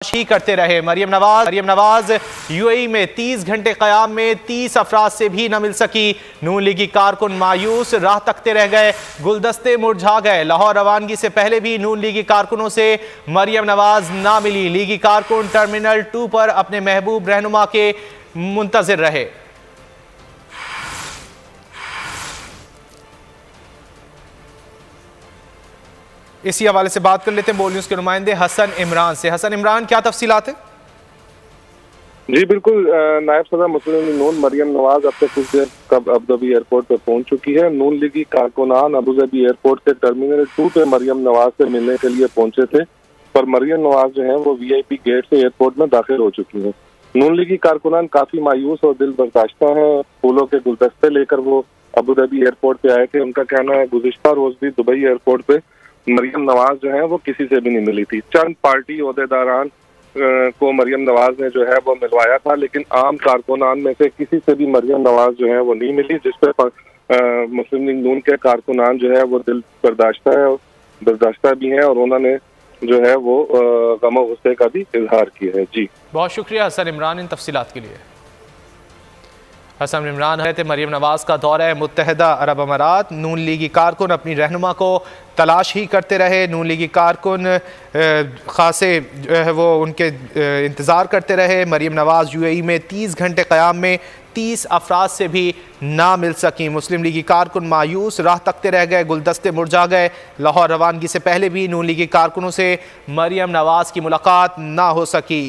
ही करते रहे। मरियम नवाज यूएई में 30 घंटे क़याम में 30 अफराद से भी न मिल सकी। नून लीगी कारकुन मायूस राह तकते रह गए, गुलदस्ते मुरझा गए। लाहौर रवानगी से पहले भी नून लीगी कारकुनों से मरियम नवाज ना मिली। लीगी कारकुन टर्मिनल 2 पर अपने महबूब रहनुमा के मुंतजिर रहे। इसी हवाले से बात कर लेते हैं बोल न्यूज़ के नुमाइंदे हसन इमरान से। हसन इमरान, क्या तफसीलात है? जी बिल्कुल, नायब सदर मुस्लिम लीग नून मरियम नवाज अब तक कुछ देर कब अबुधाबी एयरपोर्ट पर पहुंच चुकी है। नून लीगी कारकुनान अबुधाबी एयरपोर्ट के टर्मिनल 2 पे मरियम नवाज से मिलने के लिए पहुंचे थे, पर मरियम नवाज जो है वो वीआईपी गेट से एयरपोर्ट में दाखिल हो चुकी है। नून लीगी कारकुनान काफी मायूस और दिल बर्दाश्ता है। फूलों के गुलदस्ते लेकर वो अबुधाबी एयरपोर्ट पे आए थे। उनका कहना है गुज़िश्ता रोज भी दुबई एयरपोर्ट पे मरियम नवाज जो है वो किसी से भी नहीं मिली थी। चंद पार्टी ओहदेदारान को मरियम नवाज ने जो है वो मिलवाया था, लेकिन आम कारकुनान में से किसी से भी मरियम नवाज जो है वो नहीं मिली, जिस पर मुस्लिम लीग नून के कारकुनान जो है वो दिल बर्दाश्ता भी हैं और उन्होंने जो है वो गम गुस्से का भी इजहार किया है। जी बहुत शुक्रिया हसन इमरान इन तफसीलात के लिए। हसन इमरान है मरियम नवाज का दौरा है मुत्तहदा अरब अमारात। नून लीगी कारकुन अपनी रहनुमा को तलाश ही करते रहे। नून लीगी कारकुन खासे जो है वो उनके इंतज़ार करते रहे। मरियम नवाज यूएई में 30 घंटे क़याम में 30 अफराद से भी ना मिल सकी। मुस्लिम लीगी कारकुन मायूस राह तकते रह गए, गुलदस्ते मुरझा गए। लाहौर रवानगी से पहले भी नून लीगी कारकुनों से मरियम नवाज की मुलाकात ना हो सकी।